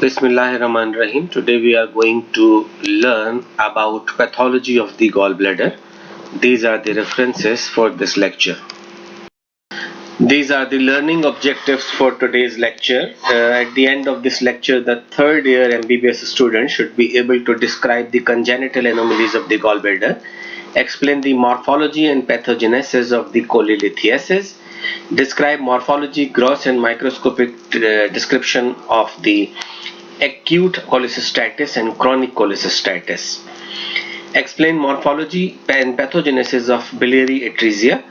Bismillahirrahmanirrahim. Today we are going to learn about pathology of the gallbladder. These are the references for this lecture. These are the learning objectives for today's lecture. At the end of this lecture, the third year MBBS student should be able to describe the congenital anomalies of the gallbladder, explain the morphology and pathogenesis of the cholelithiasis, describe morphology, gross and microscopic description of the acute cholecystitis and chronic cholecystitis, explain morphology and pathogenesis of biliary atresia,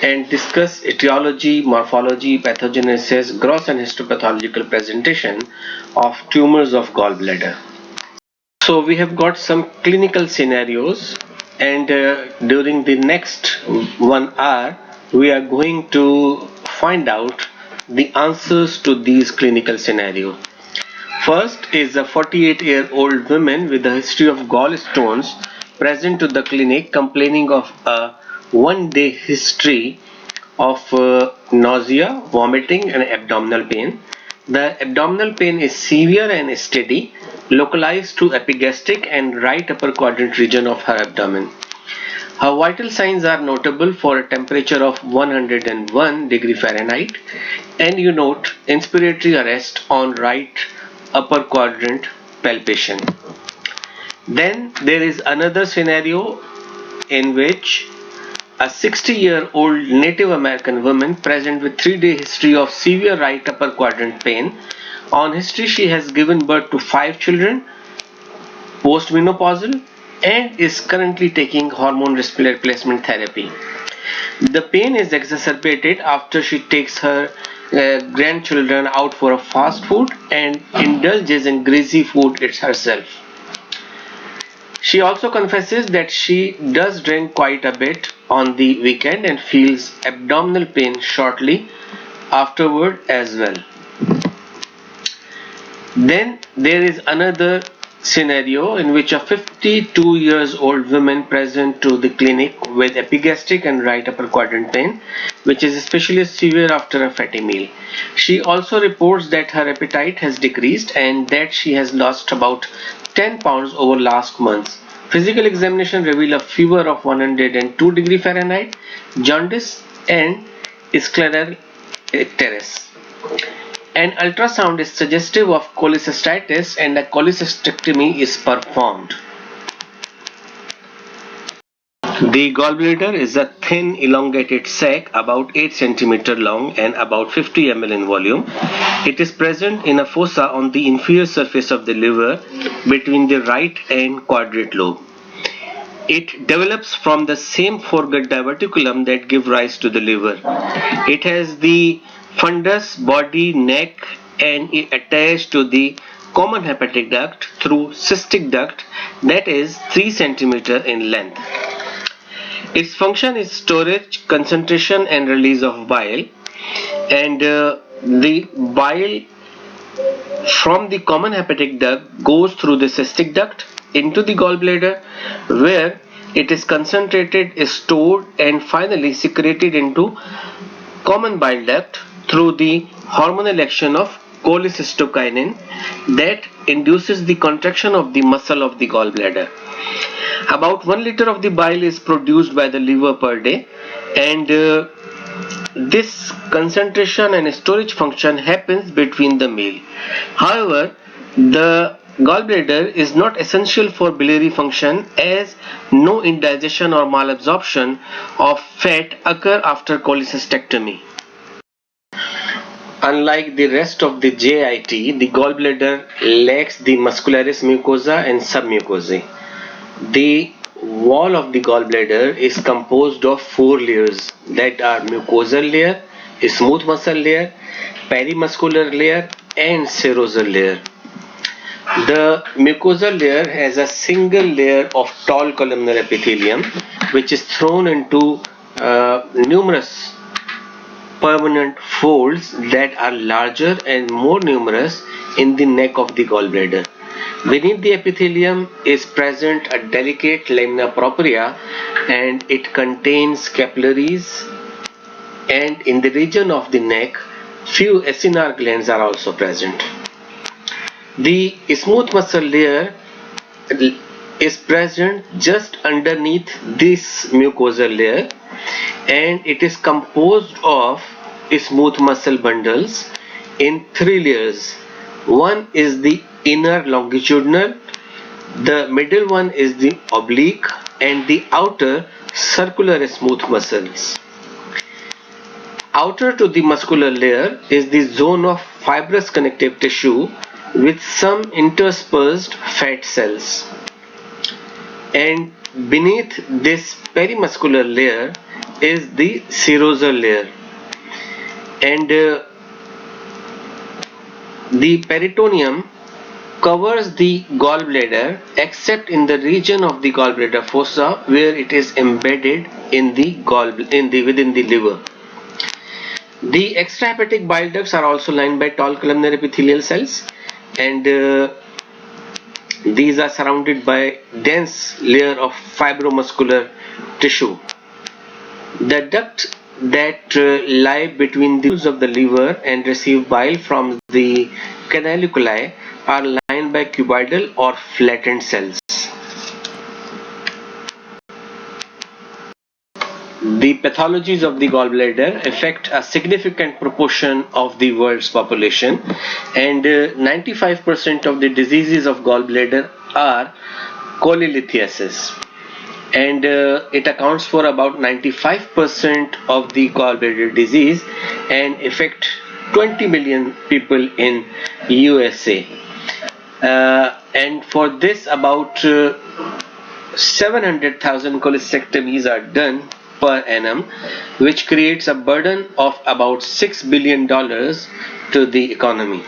and discuss etiology, morphology, pathogenesis, gross and histopathological presentation of tumors of gallbladder. So we have got some clinical scenarios, and during the next 1 hour we are going to find out the answers to these clinical scenarios. First is a 48-year-old woman with a history of gallstones present to the clinic complaining of a one-day history of nausea, vomiting and abdominal pain. The abdominal pain is severe and steady, localized to epigastric and right upper quadrant region of her abdomen. Her vital signs are notable for a temperature of 101 degree Fahrenheit, and you note inspiratory arrest on right upper quadrant palpation. Then there is another scenario in which a 60-year-old Native American woman present with 3-day history of severe right upper quadrant pain. On history, she has given birth to 5 children, postmenopausal, and is currently taking hormone replacement therapy. The pain is exacerbated after she takes her grandchildren out for a fast food and indulges in greasy food herself. She also confesses that she does drink quite a bit on the weekend and feels abdominal pain shortly afterward as well. Then there is another scenario in which a 52-year-old woman present to the clinic with epigastric and right upper quadrant pain, which is especially severe after a fatty meal. She also reports that her appetite has decreased and that she has lost about 10 pounds over last month. Physical examination revealed a fever of 102 degree Fahrenheit, jaundice and scleral teres. An ultrasound is suggestive of cholecystitis and a cholecystectomy is performed. The gallbladder is a thin elongated sac about 8 cm long and about 50 ml in volume. It is present in a fossa on the inferior surface of the liver between the right and quadrate lobe. It develops from the same foregut diverticulum that give rise to the liver. It has the fundus, body, neck, and is attached to the common hepatic duct through cystic duct that is 3 cm in length. Its function is storage, concentration and release of bile, and the bile from the common hepatic duct goes through the cystic duct into the gallbladder where it is concentrated, stored and finally secreted into common bile duct through the hormonal action of cholecystokinin that induces the contraction of the muscle of the gallbladder. About 1 liter of the bile is produced by the liver per day, and this concentration and storage function happens between the meal. However, the gallbladder is not essential for biliary function as no indigestion or malabsorption of fat occur after cholecystectomy. Unlike the rest of the JIT, the gallbladder lacks the muscularis mucosa and submucosae. The wall of the gallbladder is composed of 4 layers that are mucosal layer, smooth muscle layer, perimuscular layer and serosal layer. The mucosal layer has a single layer of tall columnar epithelium which is thrown into numerous permanent folds that are larger and more numerous in the neck of the gallbladder. Beneath the epithelium is present a delicate lamina propria and it contains capillaries, and in the region of the neck few acinar glands are also present. The smooth muscle layer is present just underneath this mucosal layer, and it is composed of smooth muscle bundles in 3 layers. One is the inner longitudinal, the middle one is the oblique, and the outer circular smooth muscles. Outer to the muscular layer is the zone of fibrous connective tissue with some interspersed fat cells. And beneath this perimuscular layer is the serosal layer. And the peritoneum covers the gallbladder except in the region of the gallbladder fossa where it is embedded in the within the liver. The extrahepatic bile ducts are also lined by tall columnar epithelial cells, and these are surrounded by dense layer of fibromuscular tissue. The ducts that lie between the walls of the liver and receive bile from the canaliculi are lined by cuboidal or flattened cells. The pathologies of the gallbladder affect a significant proportion of the world's population, and 95% of the diseases of gallbladder are cholelithiasis, and it accounts for about 95% of the gallbladder disease and affect 20 million people in USA. And for this about 700,000 cholecystectomies are done per annum, which creates a burden of about $6 billion to the economy.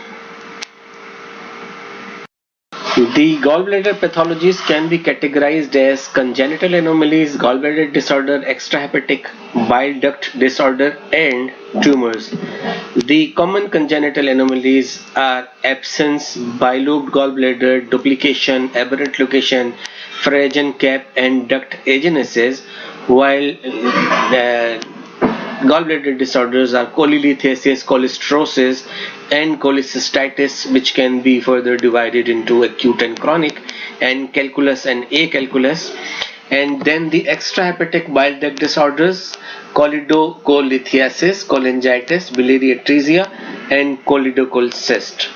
The gallbladder pathologies can be categorized as congenital anomalies, gallbladder disorder, extrahepatic bile duct disorder, and tumors. The common congenital anomalies are absence, bilobed gallbladder, duplication, aberrant location, Phrygian cap, and duct agenesis, while the gallbladder disorders are cholelithiasis, cholestrosis, and cholecystitis, which can be further divided into acute and chronic, and calculus and acalculus. And then the extrahepatic bile duct disorders, cholelithiasis, cholangitis, biliary atresia, and choledocholecist.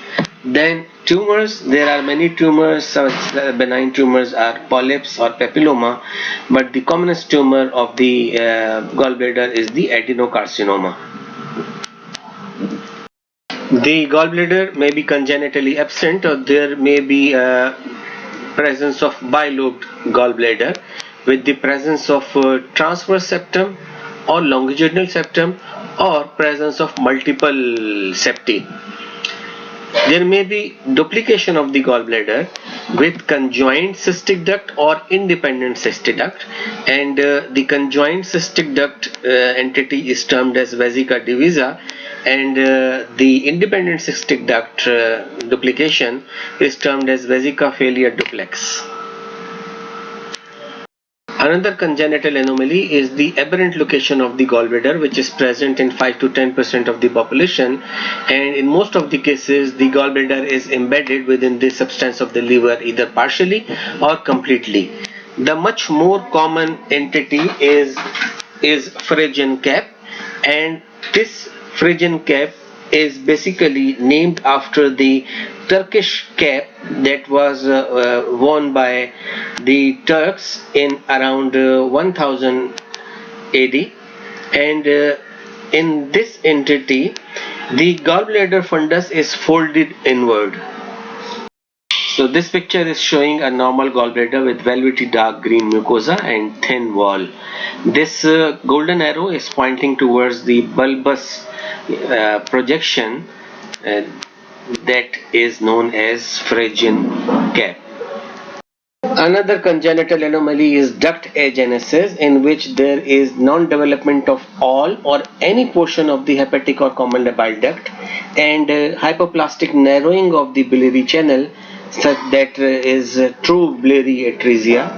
Then tumors, there are many tumors. Such benign tumors are polyps or papilloma, but the commonest tumor of the gallbladder is the adenocarcinoma. The gallbladder may be congenitally absent, or there may be presence of bilobed gallbladder with the presence of transverse septum or longitudinal septum, or presence of multiple septi. There may be duplication of the gallbladder with conjoined cystic duct or independent cystic duct, and the conjoined cystic duct entity is termed as vesica divisa, and the independent cystic duct duplication is termed as vesica failure duplex. Another congenital anomaly is the aberrant location of the gallbladder, which is present in 5 to 10% of the population, and in most of the cases the gallbladder is embedded within the substance of the liver either partially or completely. The much more common entity is Phrygian cap, and this Phrygian cap is basically named after the Turkish cap that was worn by the Turks in around 1000 AD, and in this entity the gallbladder fundus is folded inward. So this picture is showing a normal gallbladder with velvety dark green mucosa and thin wall. This golden arrow is pointing towards the bulbous projection that is known as Phrygian cap. Another congenital anomaly is duct agenesis, in which there is non-development of all or any portion of the hepatic or common bile duct, and hypoplastic narrowing of the biliary channel, such that is true biliary atresia.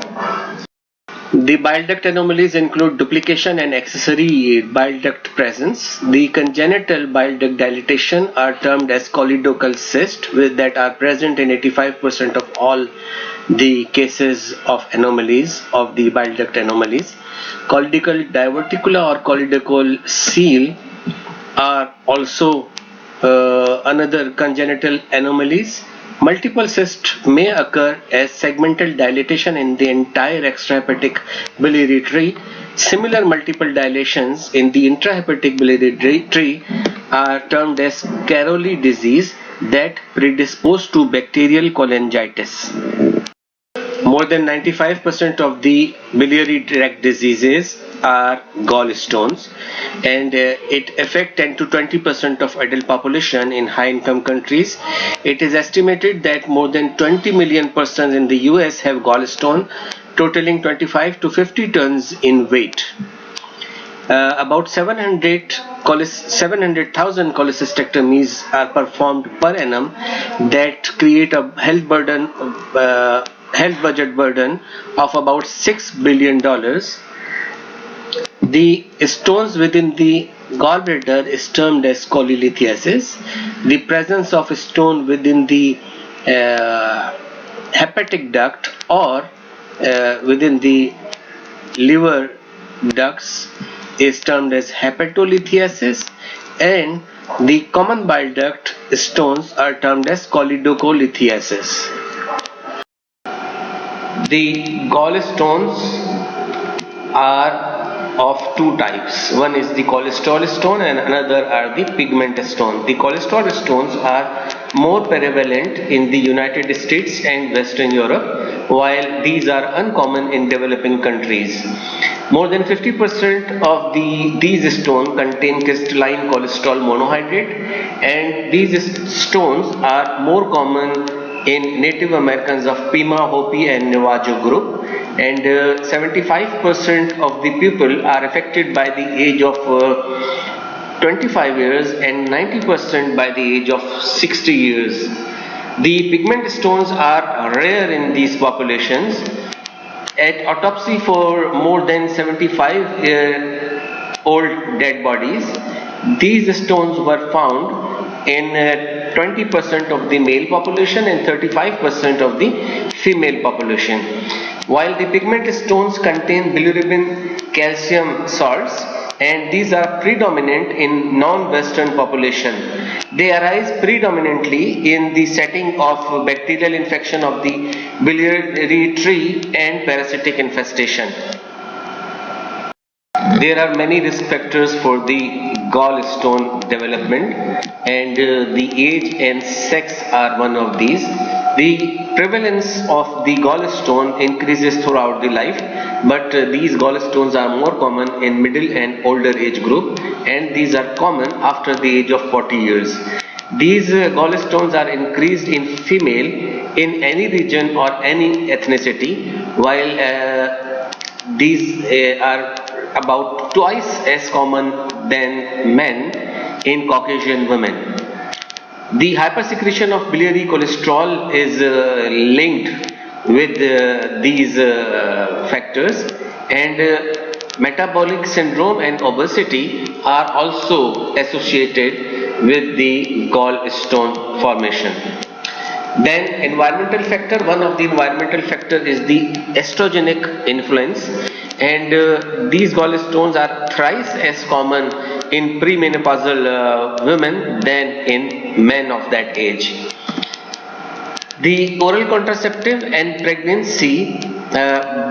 The bile duct anomalies include duplication and accessory bile duct presence. The congenital bile duct dilatation are termed as choledochal cysts that are present in 85% of all the cases of anomalies of the bile duct anomalies. Choledochal diverticula or choledochal seal are also another congenital anomalies. Multiple cysts may occur as segmental dilatation in the entire extrahepatic biliary tree. Similar multiple dilations in the intrahepatic biliary tree are termed as Caroli disease that predispose to bacterial cholangitis. More than 95% of the biliary tract diseases are gallstones, and it affects 10 to 20% of adult population in high income countries. It is estimated that more than 20 million persons in the US have gallstone, totaling 25 to 50 tons in weight. About 700,000 cholecystectomies are performed per annum that create a health budget burden of about $6 billion. The stones within the gallbladder is termed as cholelithiasis. The presence of a stone within the hepatic duct or within the liver ducts is termed as hepatolithiasis, and the common bile duct stones are termed as choledocholithiasis. The gallstones are of two types. One is the cholesterol stone and another are the pigment stone. The cholesterol stones are more prevalent in the United States and Western Europe, while these are uncommon in developing countries. More than 50% of these stones contain crystalline cholesterol monohydrate, and these stones are more common in Native Americans of Pima, Hopi and Navajo group, and 75% of the people are affected by the age of 25 years and 90% by the age of 60 years. The pigment stones are rare in these populations. At autopsy for more than 75-year-old dead bodies, these stones were found in 20% of the male population and 35% of the female population. While the pigment stones contain bilirubin calcium salts, and these are predominant in non-Western population. They arise predominantly in the setting of bacterial infection of the biliary tree and parasitic infestation. There are many risk factors for the gallstone development, and the age and sex are one of these. The prevalence of the gallstone increases throughout the life, but these gallstones are more common in middle and older age group, and these are common after the age of 40 years. These gallstones are increased in female in any region or any ethnicity, while these are about twice as common than men in Caucasian women. The hypersecretion of biliary cholesterol is linked with these factors, and metabolic syndrome and obesity are also associated with the gallstone formation. Then environmental factor, one of the environmental factor is the estrogenic influence, and these gallstones are thrice as common in premenopausal women than in men of that age. The oral contraceptive and pregnancy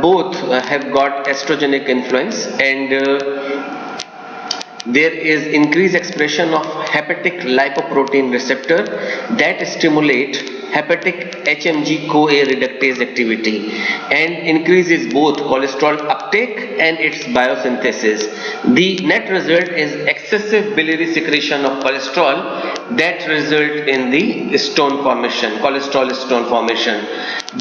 both have got estrogenic influence, and there is increased expression of hepatic lipoprotein receptor that stimulate hepatic HMG-CoA reductase activity and increases both cholesterol uptake and its biosynthesis. The net result is excessive biliary secretion of cholesterol that result in the stone formation, cholesterol stone formation.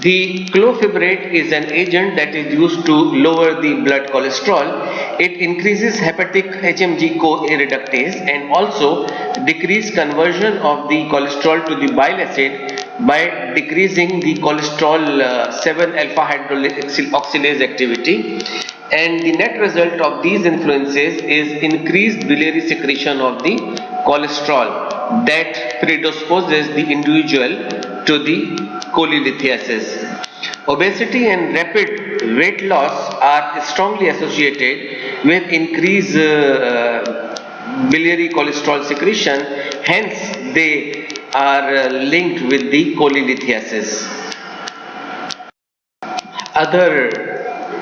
The clofebrate is an agent that is used to lower the blood cholesterol. It increases hepatic HMG-CoA reductase and also decrease conversion of the cholesterol to the bile acid by decreasing the cholesterol 7 alpha hydroxylase activity, and the net result of these influences is increased biliary secretion of the cholesterol that predisposes the individual to the cholelithiasis. Obesity and rapid weight loss are strongly associated with increased biliary cholesterol secretion, hence they are linked with the cholelithiasis. Other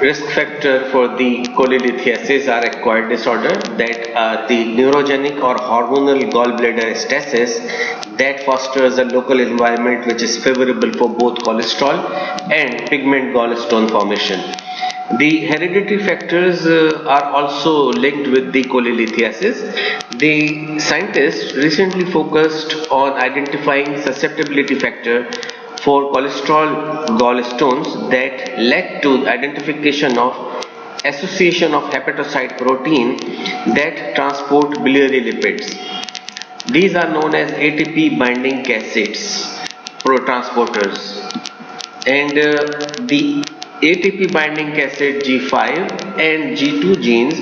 risk factor for the cholelithiasis are acquired disorder, that are the neurogenic or hormonal gallbladder stasis that fosters a local environment which is favorable for both cholesterol and pigment gallstone formation. The hereditary factors are also linked with the cholelithiasis. The scientists recently focused on identifying susceptibility factor for cholesterol gallstones that led to identification of association of hepatocyte protein that transport biliary lipids. These are known as ATP binding cassets, transporters, and the ATP binding cassette G5 and G2 genes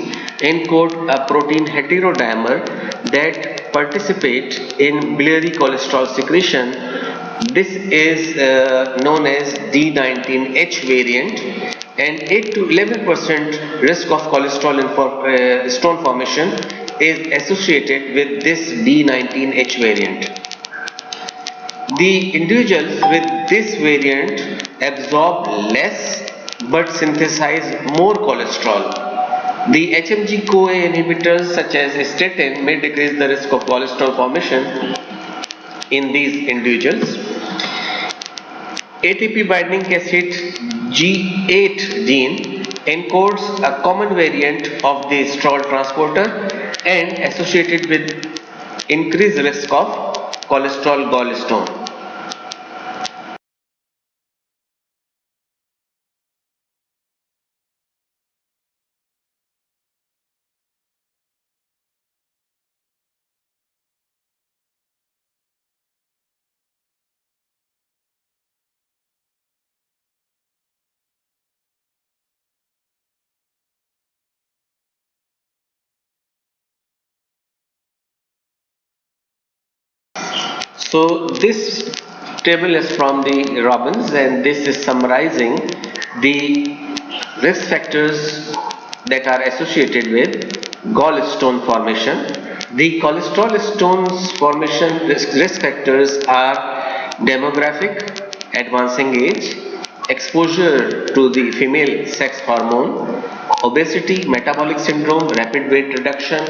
encode a protein heterodimer that participate in biliary cholesterol secretion. This is known as D19H variant, and 8 to 11% risk of cholesterol stone formation is associated with this D19H variant. The individuals with this variant absorb less but synthesize more cholesterol. The HMG-CoA inhibitors such as statin may decrease the risk of cholesterol formation in these individuals. ATP binding cassette G8 gene encodes a common variant of the sterol transporter and associated with increased risk of cholesterol gallstone. So this table is from the Robbins, and this is summarizing the risk factors that are associated with gallstone formation. The cholesterol stones formation risk factors are demographic, advancing age, exposure to the female sex hormone, obesity, metabolic syndrome, rapid weight reduction,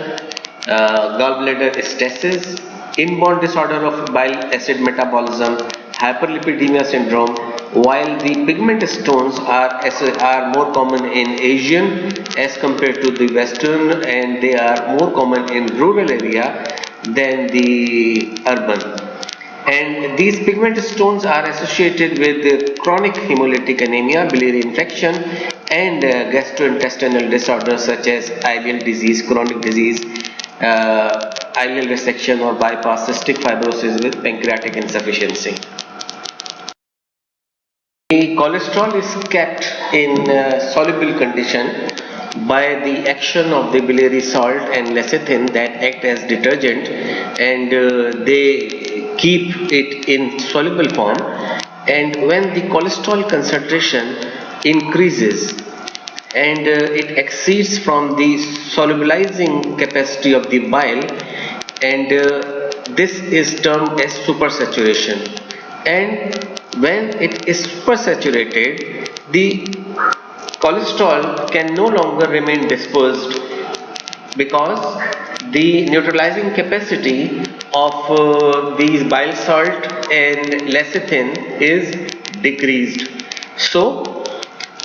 gallbladder stasis, inborn disorder of bile acid metabolism, hyperlipidemia syndrome, while the pigment stones are more common in Asian as compared to the Western, and they are more common in rural area than the urban. And these pigment stones are associated with chronic hemolytic anemia, biliary infection, and gastrointestinal disorders such as ileal disease, chronic disease, ileal resection or bypass, cystic fibrosis with pancreatic insufficiency. The cholesterol is kept in soluble condition by the action of the biliary salt and lecithin that act as detergent, and they keep it in soluble form. And when the cholesterol concentration increases and it exceeds from the solubilizing capacity of the bile, and this is termed as supersaturation. And when it is supersaturated, the cholesterol can no longer remain dispersed because the neutralizing capacity of these bile salt and lecithin is decreased. So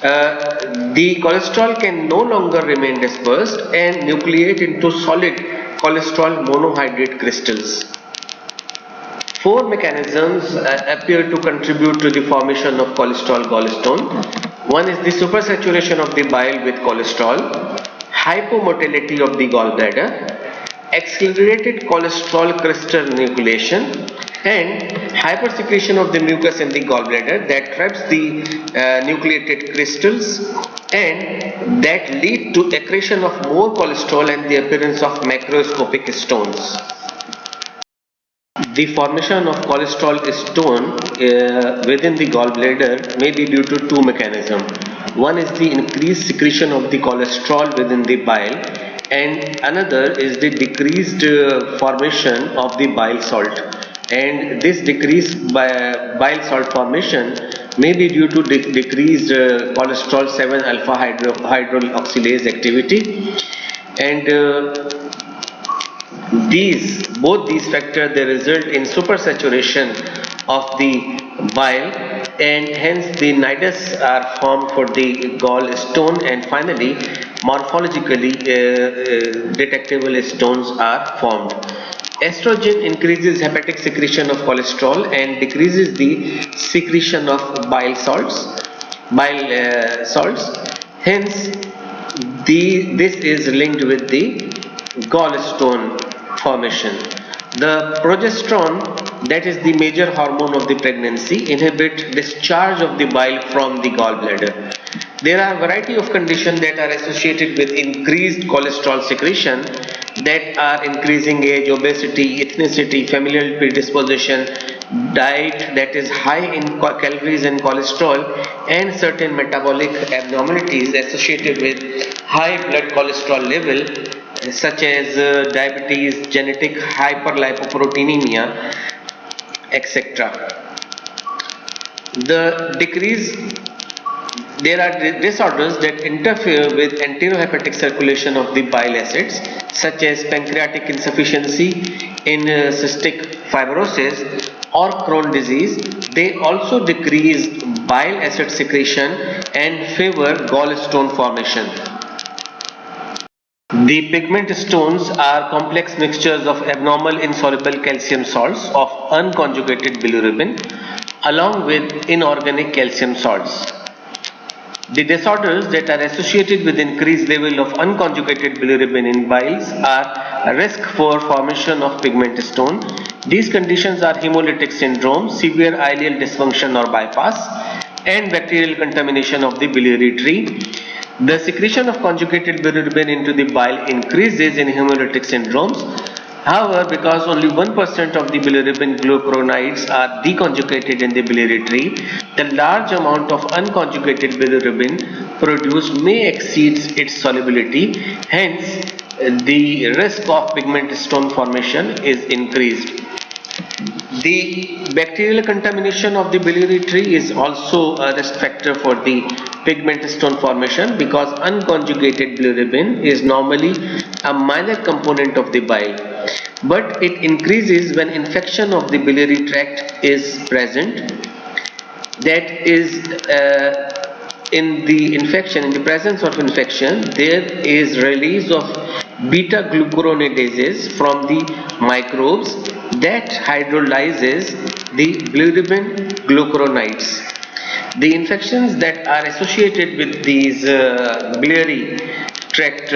the cholesterol can no longer remain dispersed and nucleate into solid cholesterol monohydrate crystals. Four mechanisms appear to contribute to the formation of cholesterol gallstone. One is the supersaturation of the bile with cholesterol, hypomotility of the gallbladder, accelerated cholesterol crystal nucleation, and hypersecretion of the mucus in the gallbladder that traps the nucleated crystals and that lead to accretion of more cholesterol and the appearance of macroscopic stones. The formation of cholesterol stone within the gallbladder may be due to two mechanisms. One is the increased secretion of the cholesterol within the bile, and another is the decreased formation of the bile salt. And this decreased bile salt formation may be due to decreased cholesterol 7 alpha hydroxylase activity, and both these factors, they result in supersaturation of the bile, and hence the nidus are formed for the gallstone, and finally morphologically detectable stones are formed. Estrogen increases hepatic secretion of cholesterol and decreases the secretion of bile salts. Hence, this is linked with the gallstone formation. The progesterone, that is the major hormone of the pregnancy, inhibit discharge of the bile from the gallbladder. There are a variety of conditions that are associated with increased cholesterol secretion, that are increasing age, obesity, ethnicity, familial predisposition, diet that is high in calories and cholesterol, and certain metabolic abnormalities associated with high blood cholesterol level, such as diabetes, genetic hyperlipoproteinemia, etc. There are disorders that interfere with enterohepatic circulation of the bile acids, such as pancreatic insufficiency, in cystic fibrosis or Crohn's disease. They also decrease bile acid secretion and favor gallstone formation. The pigment stones are complex mixtures of abnormal insoluble calcium salts of unconjugated bilirubin along with inorganic calcium salts. The disorders that are associated with increased level of unconjugated bilirubin in biles are a risk for formation of pigment stone. These conditions are hemolytic syndrome, severe ileal dysfunction or bypass, and bacterial contamination of the biliary tree. The secretion of conjugated bilirubin into the bile increases in hemolytic syndromes. However, because only 1% of the bilirubin glucuronides are deconjugated in the biliary tree, the large amount of unconjugated bilirubin produced may exceed its solubility. Hence, the risk of pigment stone formation is increased. The bacterial contamination of the biliary tree is also a risk factor for the pigment stone formation, because unconjugated bilirubin is normally a minor component of the bile, but it increases when infection of the biliary tract is present. That is, in the presence of infection, there is release of beta glucuronidases from the microbes that hydrolyzes the bilirubin glucuronides. The infections that are associated with these biliary tract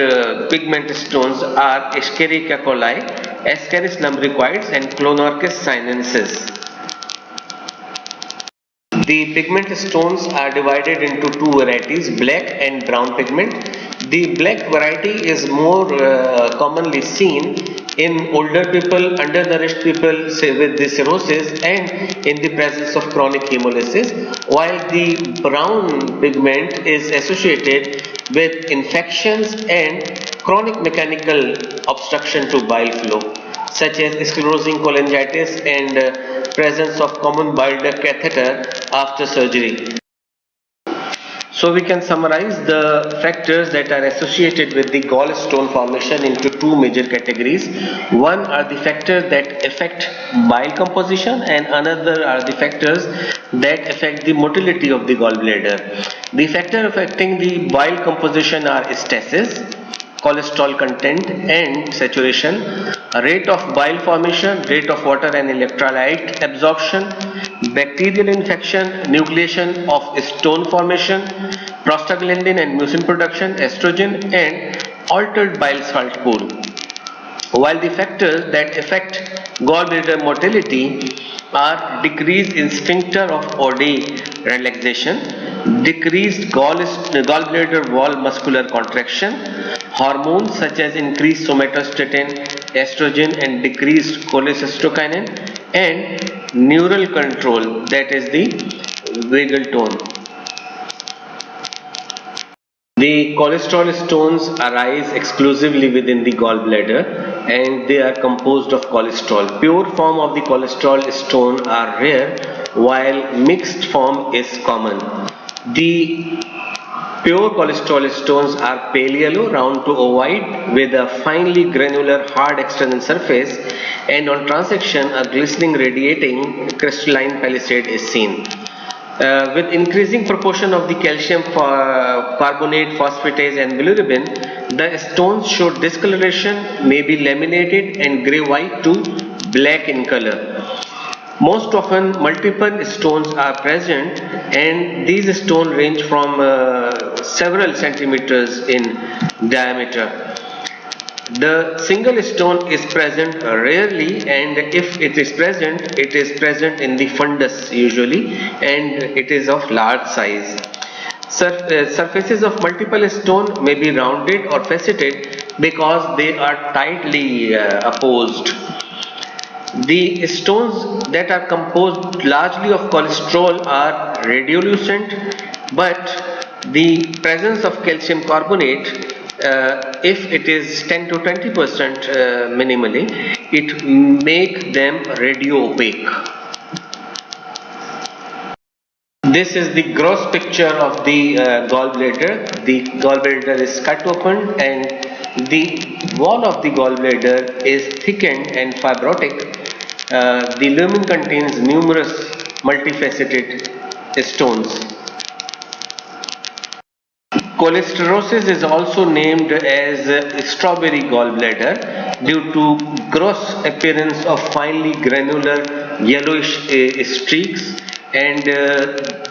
pigment stones are Escherichia coli, Ascaris lumbricoides, and Clonorchis sinensis. The pigment stones are divided into two varieties, black and brown pigment. The black variety is more commonly seen in older people, undernourished people, say, with the cirrhosis and in the presence of chronic hemolysis, while the brown pigment is associated with infections and chronic mechanical obstruction to bile flow, such as sclerosing cholangitis and presence of common bile duct catheter after surgery. So we can summarize the factors that are associated with the gallstone formation into two major categories. One are the factors that affect bile composition, and another are the factors that affect the motility of the gallbladder. The factors affecting the bile composition are stasis, cholesterol content and saturation, rate of bile formation, rate of water and electrolyte absorption, bacterial infection, nucleation of stone formation, prostaglandin and mucin production, estrogen, and altered bile salt pool. While the factors that affect gallbladder motility are decrease in sphincter of Oddi relaxation, decreased gallbladder wall muscular contraction, hormones such as increased somatostatin, estrogen and decreased cholecystokinin, and neural control, that is the vagal tone. The cholesterol stones arise exclusively within the gallbladder and they are composed of cholesterol. Pure form of the cholesterol stone are rare while mixed form is common. The pure cholesterol stones are pale yellow, round to ovoid with a finely granular hard external surface, and on transection a glistening radiating crystalline palisade is seen. With increasing proportion of the calcium carbonate, phosphatase and bilirubin, the stones show discoloration, may be laminated and grey-white to black in color. Most often multiple stones are present and these stones range from several centimeters in diameter. The single stone is present rarely, and if it is present in the fundus usually, and it is of large size. Surfaces of multiple stone may be rounded or faceted because they are tightly opposed. The stones that are composed largely of cholesterol are radiolucent, but the presence of calcium carbonate, if it is 10 to 20% minimally, it make them radio opaque. This is the gross picture of the gallbladder. The gallbladder is cut open and the wall of the gallbladder is thickened and fibrotic. The lumen contains numerous multifaceted stones. Cholesterosis is also named as strawberry gallbladder due to gross appearance of finely granular yellowish streaks, and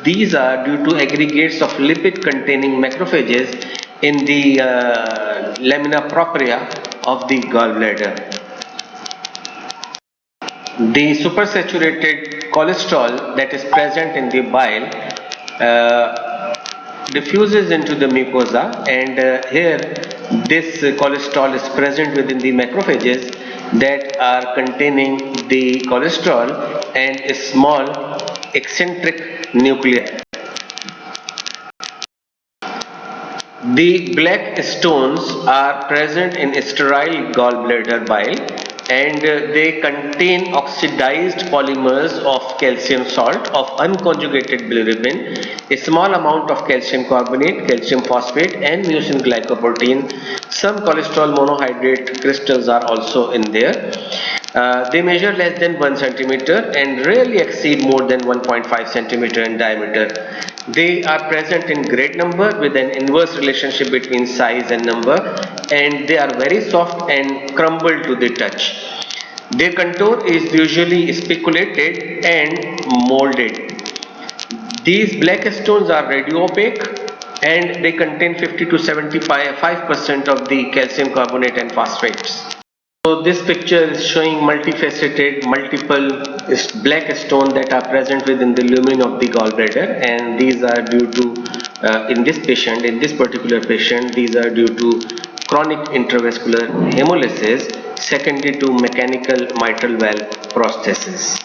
these are due to aggregates of lipid containing macrophages in the lamina propria of the gallbladder. The supersaturated cholesterol that is present in the bile diffuses into the mucosa, and here this cholesterol is present within the macrophages that are containing the cholesterol and a small eccentric nuclei. The black stones are present in sterile gallbladder bile, and they contain oxidized polymers of calcium salt of unconjugated bilirubin, a small amount of calcium carbonate, calcium phosphate and mucin glycoprotein. Some cholesterol monohydrate crystals are also in there. They measure less than 1 centimeter and rarely exceed more than 1.5 centimeter in diameter. They are present in great number with an inverse relationship between size and number, and they are very soft and crumble to the touch. Their contour is usually spiculated and molded. These black stones are radio opaque and they contain 50 to 75% of the calcium carbonate and phosphates. So this picture is showing multifaceted, multiple black stones that are present within the lumen of the gallbladder, and these are due to, in this particular patient, these are due to chronic intravascular hemolysis secondary to mechanical mitral valve prosthesis.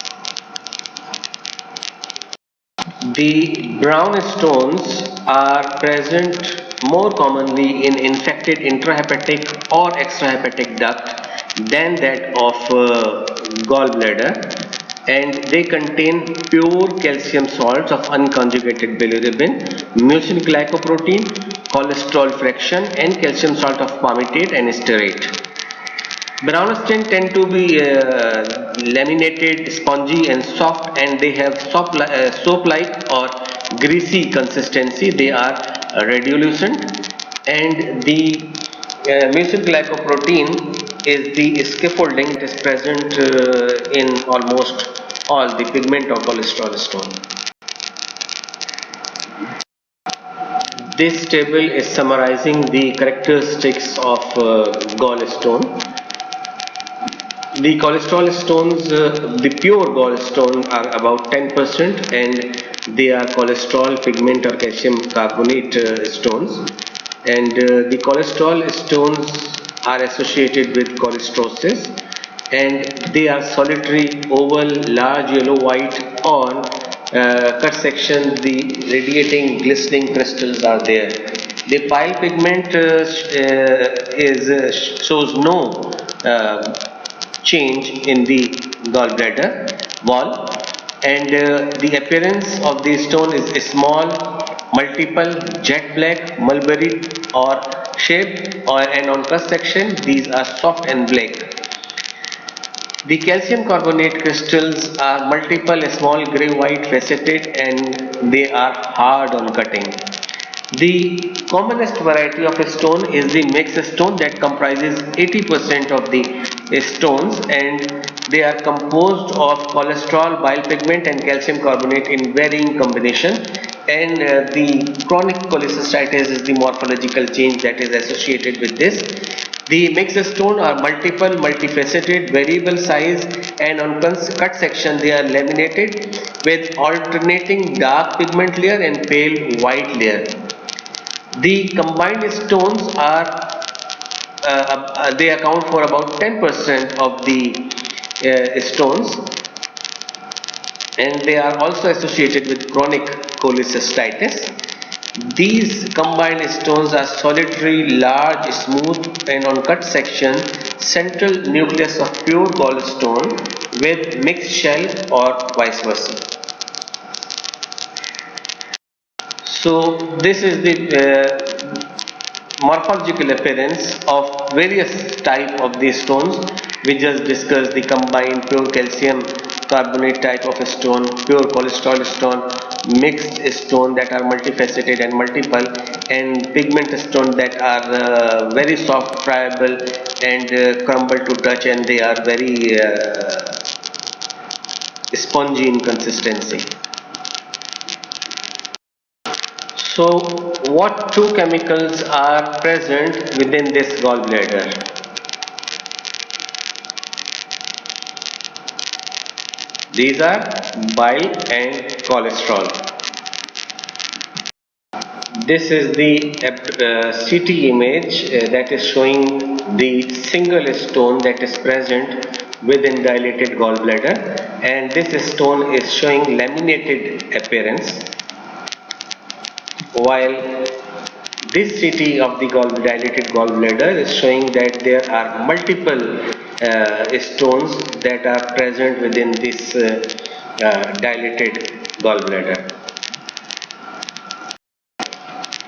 The brown stones are present more commonly in infected intrahepatic or extrahepatic duct than that of gallbladder, and they contain pure calcium salts of unconjugated bilirubin, mucin glycoprotein, cholesterol fraction and calcium salt of palmitate and stearate. Brown stones tend to be laminated, spongy and soft, and they have soap-like or greasy consistency. They are radiolucent, and the mucin glycoprotein is the scaffolding that is present in almost all the pigment of cholesterol stone. This table is summarizing the characteristics of gallstone. The cholesterol stones, the pure gallstone are about 10% and they are cholesterol pigment or calcium carbonate stones, and the cholesterol stones are associated with cholesterosis, and they are solitary, oval, large, yellow, white, or cut section the radiating glistening crystals are there. The pile pigment shows no change in the gallbladder wall, and the appearance of the stone is small, multiple, jet black, mulberry or shape, and on cross section these are soft and black. The calcium carbonate crystals are multiple, small, grey, white, faceted, and they are hard on cutting. The commonest variety of stone is the mixed stone that comprises 80% of the stones, and they are composed of cholesterol, bile pigment and calcium carbonate in varying combination, and the chronic cholecystitis is the morphological change that is associated with this. The mixed stone are multiple, multifaceted, variable size, and on cut section they are laminated with alternating dark pigment layer and pale white layer. The combined stones are they account for about 10% of the stones, and they are also associated with chronic cholecystitis. These combined stones are solitary, large, smooth, and on cut section central nucleus of pure gallstone with mixed shell or vice versa. So this is the morphological appearance of various type of these stones. We just discussed the combined pure calcium carbonate type of stone, pure cholesterol stone, mixed stone that are multifaceted and multiple, and pigment stone that are very soft, friable, and crumble to touch, and they are very spongy in consistency. So what two chemicals are present within this gallbladder? These are bile and cholesterol. This is the CT image that is showing the single stone that is present within dilated gallbladder, and this stone is showing laminated appearance, while this CT of the dilated gallbladder is showing that there are multiple stones that are present within this dilated gallbladder.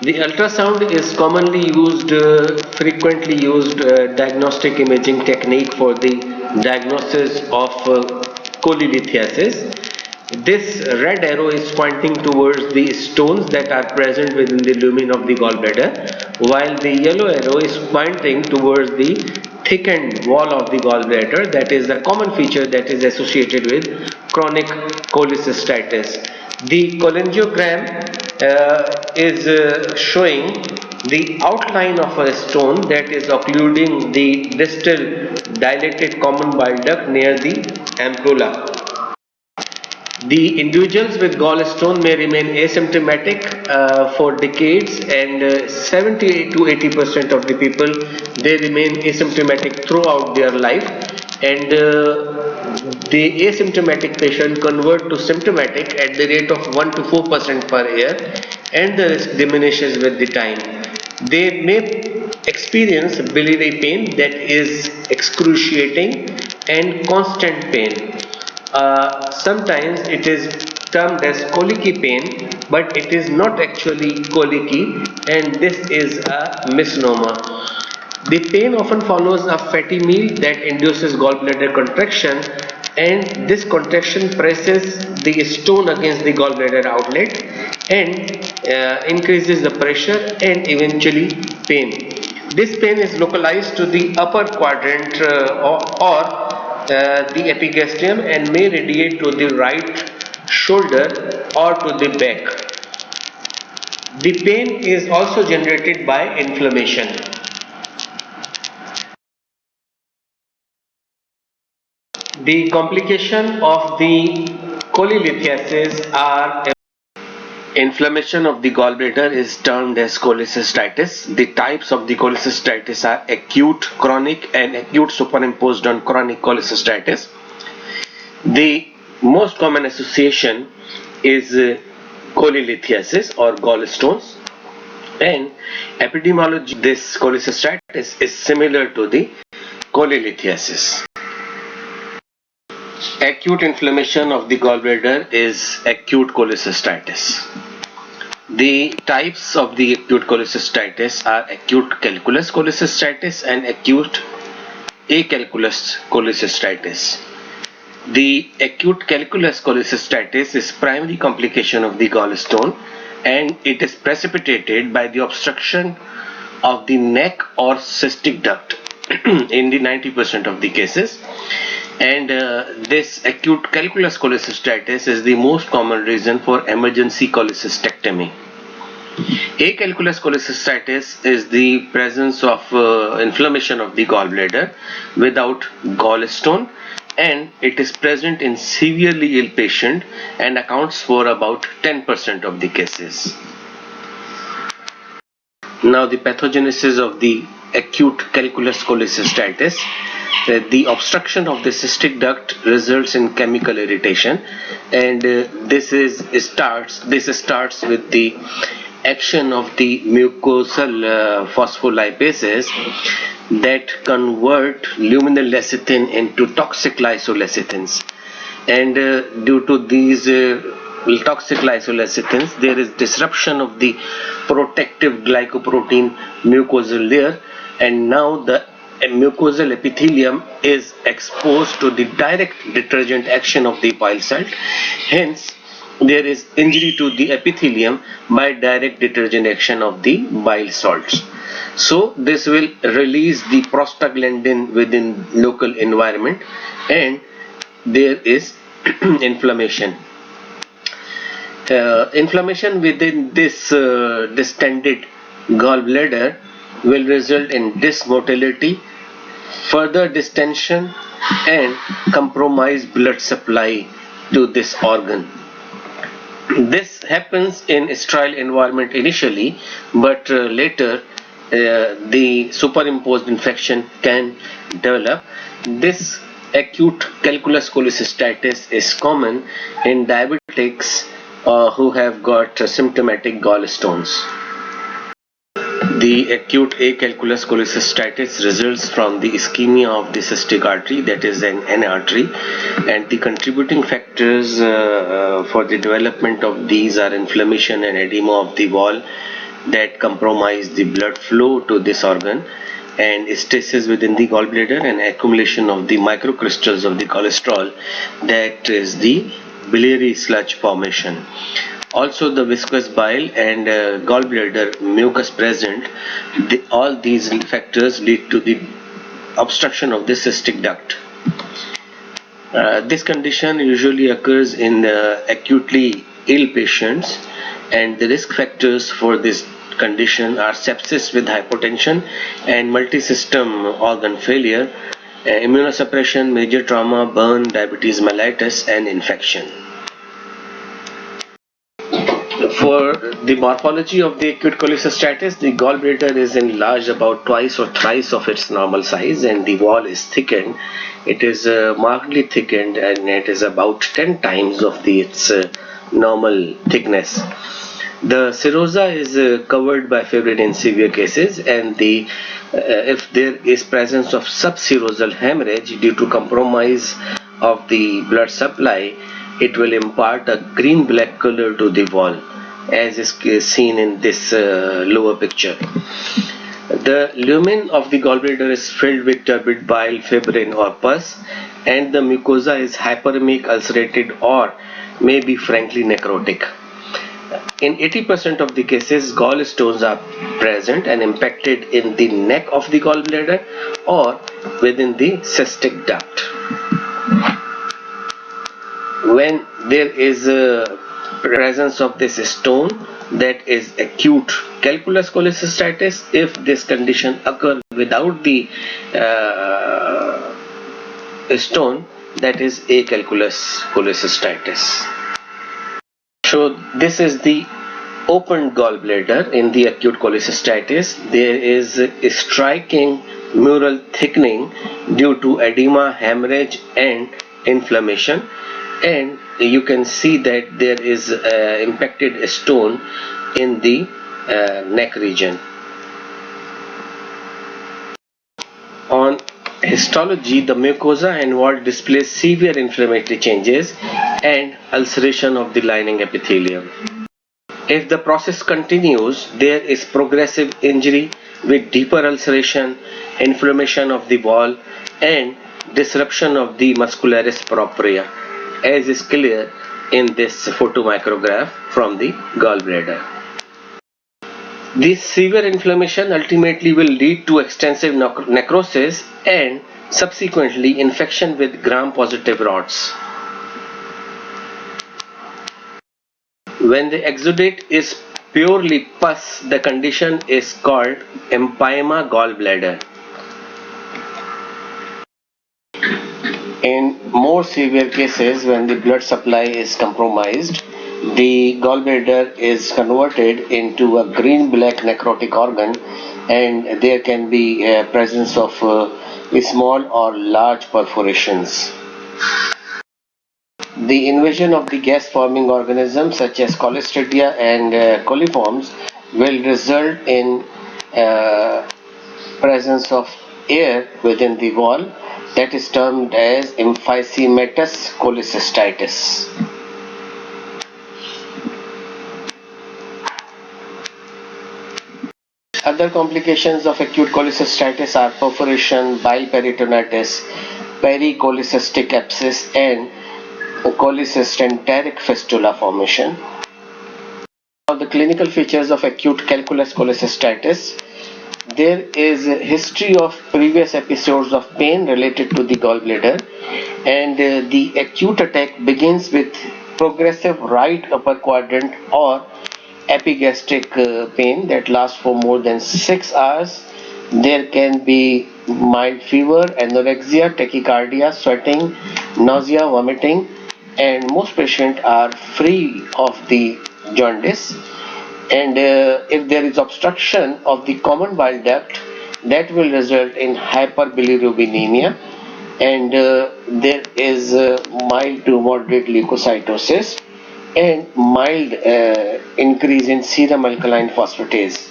The ultrasound is commonly used, frequently used diagnostic imaging technique for the diagnosis of cholelithiasis. This red arrow is pointing towards the stones that are present within the lumen of the gallbladder, while the yellow arrow is pointing towards the thickened wall of the gallbladder. That is the common feature that is associated with chronic cholecystitis. The cholangiogram is showing the outline of a stone that is occluding the distal dilated common bile duct near the ampulla. The individuals with gallstone may remain asymptomatic for decades, and 70 to 80% of the people, they remain asymptomatic throughout their life, and the asymptomatic patient convert to symptomatic at the rate of 1 to 4% per year, and the risk diminishes with the time. They may experience biliary pain that is excruciating and constant pain. Sometimes it is termed as colicky pain, but it is not actually colicky, and this is a misnomer. The pain often follows a fatty meal that induces gallbladder contraction, and this contraction presses the stone against the gallbladder outlet and increases the pressure and eventually pain. This pain is localized to the upper quadrant or the epigastrium and may radiate to the right shoulder or to the back. The pain is also generated by inflammation. The complication of the cholelithiasis are inflammation of the gallbladder is termed as cholecystitis. The types of the cholecystitis are acute, chronic, and acute superimposed on chronic cholecystitis. The most common association is cholelithiasis or gallstones, and epidemiology this cholecystitis is similar to the cholelithiasis. Acute inflammation of the gallbladder is acute cholecystitis. The types of the acute cholecystitis are acute calculous cholecystitis and acute acalculous cholecystitis. The acute calculous cholecystitis is primary complication of the gallstone, and it is precipitated by the obstruction of the neck or cystic duct in the 90% of the cases. And this acute calculous cholecystitis is the most common reason for emergency cholecystectomy. Acalculous cholecystitis is the presence of inflammation of the gallbladder without gallstone, and it is present in severely ill patient and accounts for about 10% of the cases. Now the pathogenesis of the acute calculous cholecystitis. The obstruction of the cystic duct results in chemical irritation, and this starts with the action of the mucosal phospholipases that convert luminal lecithin into toxic lysolecithins, and due to these toxic lysolecithins there is disruption of the protective glycoprotein mucosal layer, and now the mucosal epithelium is exposed to the direct detergent action of the bile salt. Hence there is injury to the epithelium by direct detergent action of the bile salts. So this will release the prostaglandin within local environment, and there is inflammation. Inflammation within this distended gallbladder will result in dysmotility, further distension, and compromised blood supply to this organ. This happens in sterile environment initially, but later the superimposed infection can develop. This acute calculous cholecystitis is common in diabetics who have got symptomatic gallstones. The acute acalculous cholecystitis results from the ischemia of the cystic artery, that is an artery, and the contributing factors for the development of these are inflammation and edema of the wall that compromise the blood flow to this organ, and stasis within the gallbladder, and accumulation of the microcrystals of the cholesterol, that is the biliary sludge formation. Also the viscous bile and gallbladder mucus present, all these factors lead to the obstruction of the cystic duct. This condition usually occurs in acutely ill patients, and the risk factors for this condition are sepsis with hypotension and multi-system organ failure, immunosuppression, major trauma, burn, diabetes mellitus, and infection. For the morphology of the acute cholecystitis, the gallbladder is enlarged about twice or thrice of its normal size, and the wall is thickened. It is markedly thickened, and it is about 10 times of its normal thickness. The serosa is covered by fibrin in severe cases, and if there is presence of subserosal hemorrhage due to compromise of the blood supply, it will impart a green-black color to the wall, as is seen in this lower picture. The lumen of the gallbladder is filled with turbid bile, fibrin, or pus, and the mucosa is hyperemic, ulcerated, or may be frankly necrotic. In 80% of the cases, gallstones are present and impacted in the neck of the gallbladder or within the cystic duct. When there is a presence of this stone, that is acute calculous cholecystitis. If this condition occurs without the stone, that is A calculus cholecystitis. So this is the opened gallbladder in the acute cholecystitis. There is a striking mural thickening due to edema, hemorrhage and inflammation, and you can see that there is impacted stone in the neck region. On histology, the mucosa and wall displays severe inflammatory changes and ulceration of the lining epithelium. If the process continues, there is progressive injury with deeper ulceration, inflammation of the wall and disruption of the muscularis propria, as is clear in this photomicrograph from the gallbladder. This severe inflammation ultimately will lead to extensive necrosis and subsequently infection with gram-positive rods. When the exudate is purely pus, the condition is called empyema gallbladder. In more severe cases, when the blood supply is compromised, the gallbladder is converted into a green-black necrotic organ, and there can be presence of small or large perforations. The invasion of the gas-forming organisms such as Clostridia and coliforms will result in presence of air within the wall, that is termed as emphysematous cholecystitis. Other complications of acute cholecystitis are perforation, bile peritonitis, pericholecystic abscess and cholecystenteric fistula formation. Now the clinical features of acute calculus cholecystitis. There is a history of previous episodes of pain related to the gallbladder, and the acute attack begins with progressive right upper quadrant or epigastric pain that lasts for more than 6 hours. There can be mild fever, anorexia, tachycardia, sweating, nausea, vomiting, and most patients are free of the jaundice. And if there is obstruction of the common bile duct, that will result in hyperbilirubinemia, and there is mild to moderate leukocytosis and mild increase in serum alkaline phosphatase.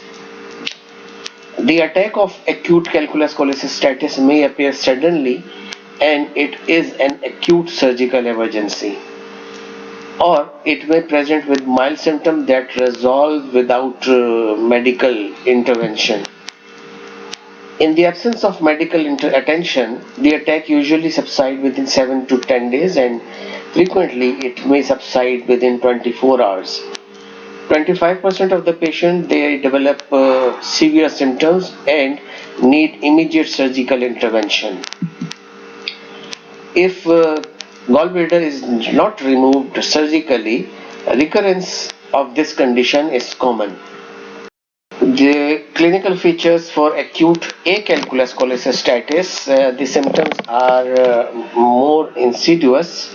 The attack of acute calculus cholecystitis may appear suddenly, and it is an acute surgical emergency, or it may present with mild symptoms that resolve without medical intervention. In the absence of medical attention, the attack usually subsides within 7 to 10 days, and frequently it may subside within 24 hours. 25% of the patient, they develop severe symptoms and need immediate surgical intervention. If gallbladder is not removed surgically, recurrence of this condition is common. The clinical features for acute acalculous cholecystitis, the symptoms are more insidious,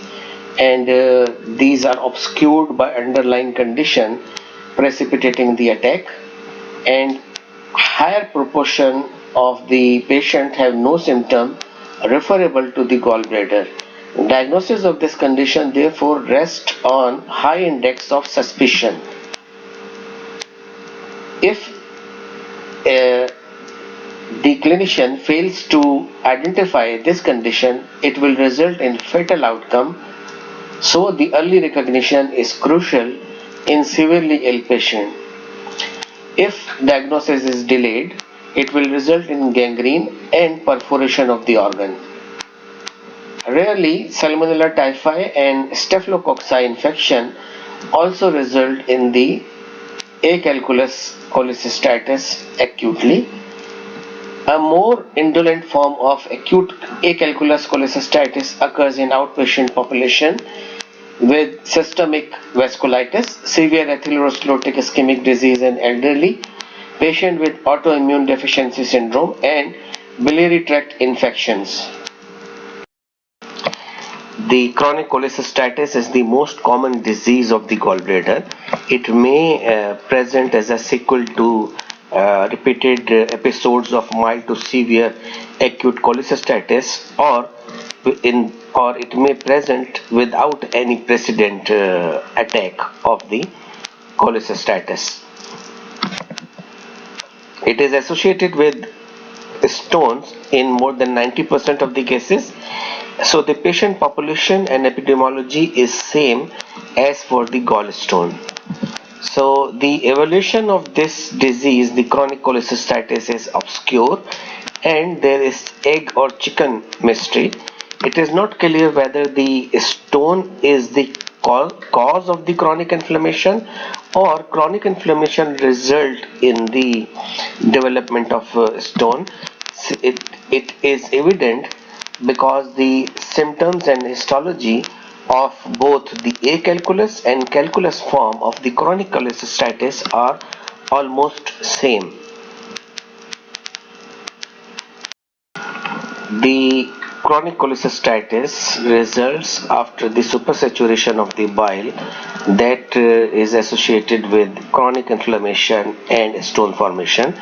and these are obscured by underlying condition precipitating the attack, and higher proportion of the patient have no symptom referable to the gallbladder. Diagnosis of this condition therefore rests on high index of suspicion. If the clinician fails to identify this condition, it will result in fatal outcome. So the early recognition is crucial in severely ill patient. If diagnosis is delayed, it will result in gangrene and perforation of the organ. Rarely, Salmonella typhi and Staphylococci infection also result in the acalculous cholecystitis acutely. A more indolent form of acute acalculous cholecystitis occurs in outpatient population with systemic vasculitis, severe atherosclerotic ischemic disease in elderly, patient with autoimmune deficiency syndrome, and biliary tract infections. The chronic cholecystitis is the most common disease of the gallbladder. It may present as a sequel to repeated episodes of mild to severe acute cholecystitis, or it may present without any precedent attack of the cholecystitis. It is associated with stones in more than 90% of the cases. So the patient population and epidemiology is same as for the gallstone. So the evolution of this disease, the chronic cholecystitis, is obscure, and there is egg or chicken mystery. It is not clear whether the stone is the cause of the chronic inflammation, or chronic inflammation result in the development of stone. It is evident because the symptoms and histology of both the acalculous and calculous form of the chronic cholecystitis are almost same. The chronic cholecystitis results after the supersaturation of the bile that is associated with chronic inflammation and stone formation.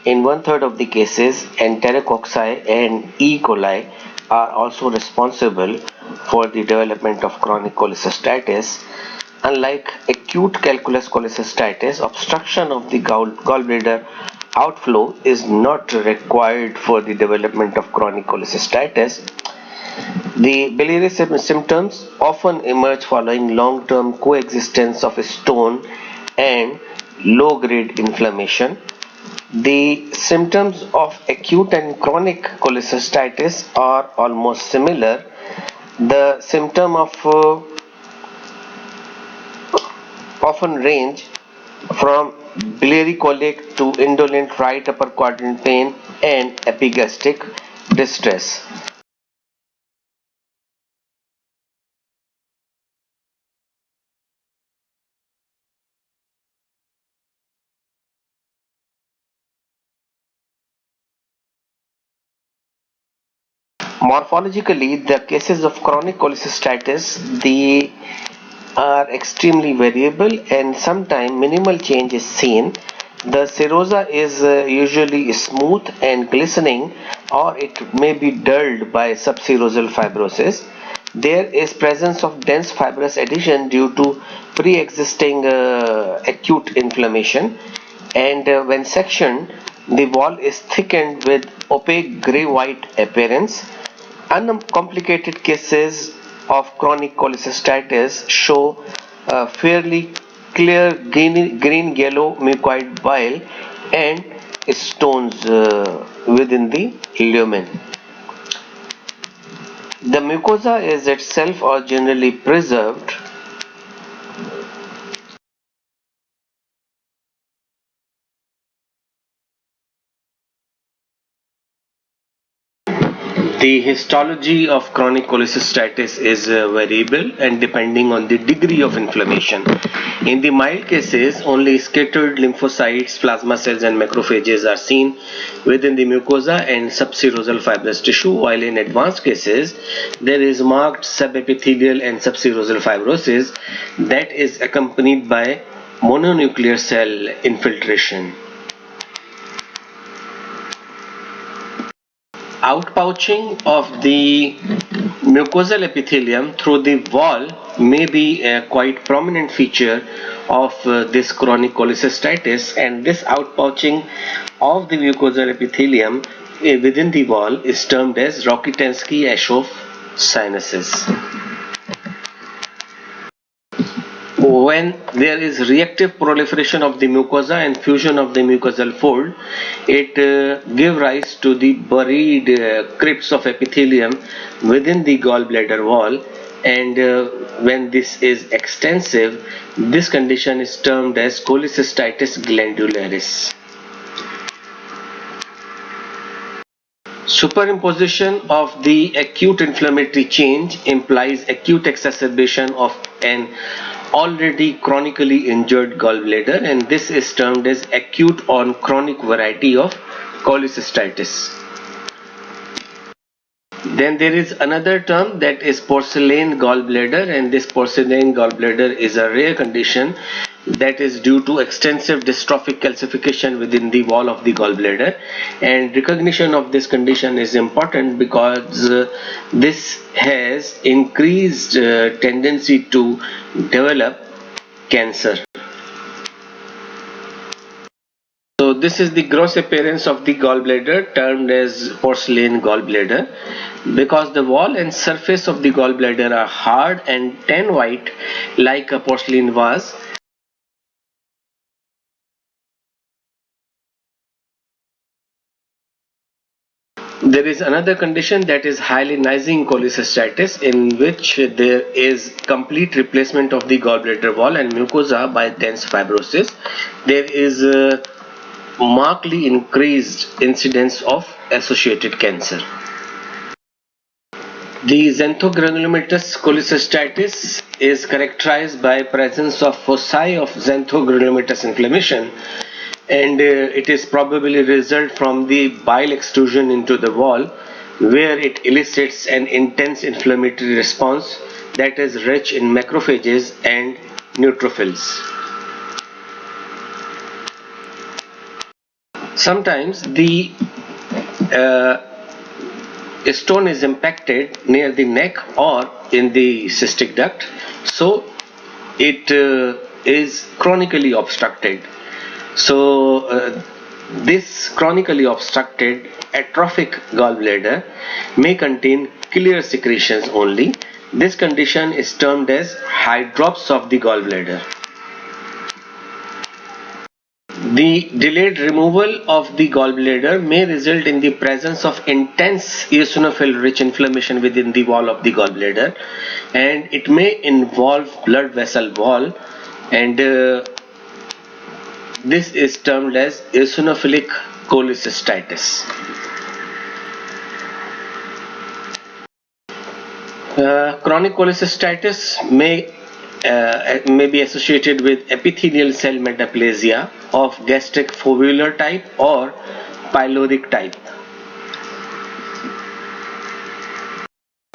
In 1/3 of the cases, enterococci and E. coli are also responsible for the development of chronic cholecystitis. Unlike acute calculous cholecystitis, obstruction of the gallbladder outflow is not required for the development of chronic cholecystitis. The biliary symptoms often emerge following long-term coexistence of stone and low-grade inflammation. The symptoms of acute and chronic cholecystitis are almost similar. The symptom of often range from biliary colic to indolent right upper quadrant pain and epigastric distress. Morphologically, the cases of chronic cholecystitis, they are extremely variable, and sometimes minimal change is seen. The serosa is usually smooth and glistening, or it may be dulled by subserosal fibrosis. There is presence of dense fibrous adhesion due to pre-existing acute inflammation, and when sectioned, the wall is thickened with opaque gray-white appearance. Uncomplicated cases of chronic cholecystitis show fairly clear green yellow mucoid bile and stones within the lumen. The mucosa is itself or generally preserved. The histology of chronic cholecystitis is variable and depending on the degree of inflammation. In the mild cases, only scattered lymphocytes, plasma cells and macrophages are seen within the mucosa and subserosal fibrous tissue, while in advanced cases, there is marked subepithelial and subserosal fibrosis that is accompanied by mononuclear cell infiltration. Outpouching of the mucosal epithelium through the wall may be a quite prominent feature of this chronic cholecystitis, and this outpouching of the mucosal epithelium within the wall is termed as Rokitansky-Aschoff sinuses. When there is reactive proliferation of the mucosa and fusion of the mucosal fold, it gives rise to the buried crypts of epithelium within the gallbladder wall, and when this is extensive, this condition is termed as cholecystitis glandularis. Superimposition of the acute inflammatory change implies acute exacerbation of an already chronically injured gallbladder, and this is termed as acute on chronic variety of cholecystitis. Then there is another term, that is porcelain gallbladder, and this porcelain gallbladder is a rare condition that is due to extensive dystrophic calcification within the wall of the gallbladder, and recognition of this condition is important because this has increased tendency to develop cancer. So this is the gross appearance of the gallbladder, termed as porcelain gallbladder, because the wall and surface of the gallbladder are hard and tan white like a porcelain vase. There is another condition, that is hyalinizing cholecystitis, in which there is complete replacement of the gallbladder wall and mucosa by dense fibrosis. There is a markedly increased incidence of associated cancer. The xanthogranulomatous cholecystitis is characterized by presence of foci of xanthogranulomatous inflammation, and it is probably result from the bile extrusion into the wall, where it elicits an intense inflammatory response that is rich in macrophages and neutrophils. Sometimes the stone is impacted near the neck or in the cystic duct, so it is chronically obstructed. So this chronically obstructed atrophic gallbladder may contain clear secretions only. This condition is termed as hydrops of the gallbladder. The delayed removal of the gallbladder may result in the presence of intense eosinophil-rich inflammation within the wall of the gallbladder, and it may involve blood vessel wall, and this is termed as eosinophilic cholecystitis. Chronic cholecystitis may be associated with epithelial cell metaplasia of gastric foveolar type or pyloric type.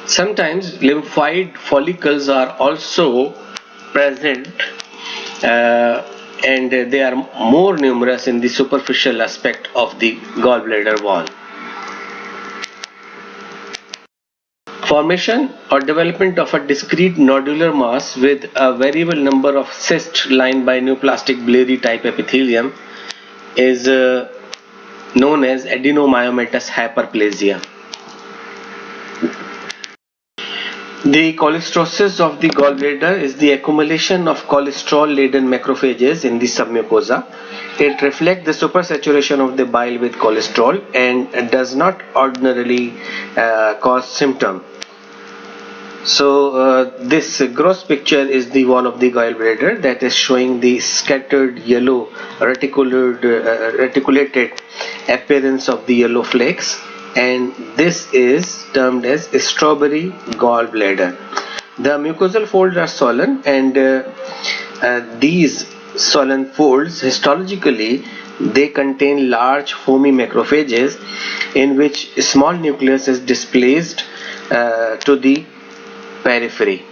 Sometimes lymphoid follicles are also present, and they are more numerous in the superficial aspect of the gallbladder wall. Formation or development of a discrete nodular mass with a variable number of cysts lined by neoplastic biliary type epithelium is known as adenomyomatous hyperplasia. The cholestrosis of the gallbladder is the accumulation of cholesterol-laden macrophages in the submucosa. It reflects the supersaturation of the bile with cholesterol and does not ordinarily cause symptom. So this gross picture is the wall of the gallbladder, that is showing the scattered yellow reticulated appearance of the yellow flakes, and this is termed as strawberry gallbladder. The mucosal folds are swollen, and these swollen folds histologically they contain large foamy macrophages in which a small nucleus is displaced to the periphery.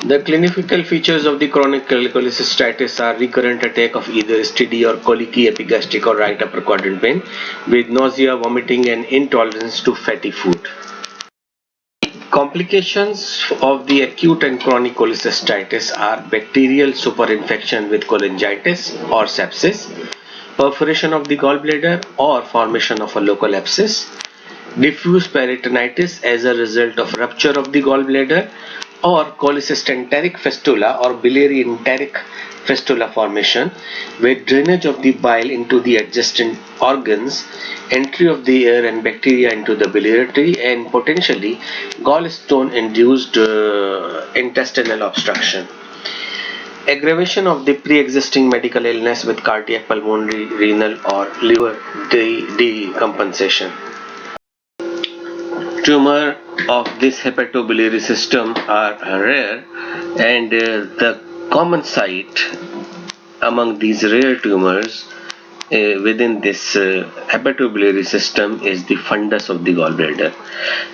The clinical features of the chronic cholecystitis are recurrent attack of either STD or colicky, epigastric or right upper quadrant pain with nausea, vomiting and intolerance to fatty food. Complications of the acute and chronic cholecystitis are bacterial superinfection with cholangitis or sepsis, perforation of the gallbladder or formation of a local abscess, diffuse peritonitis as a result of rupture of the gallbladder, or cholecystenteric fistula or biliary enteric fistula formation with drainage of the bile into the adjacent organs, entry of the air and bacteria into the biliary tree, and potentially gallstone induced intestinal obstruction. Aggravation of the pre-existing medical illness with cardiac, pulmonary, renal or liver decompensation. Tumor of this hepatobiliary system are rare, and the common site among these rare tumors within this hepatobiliary system is the fundus of the gallbladder.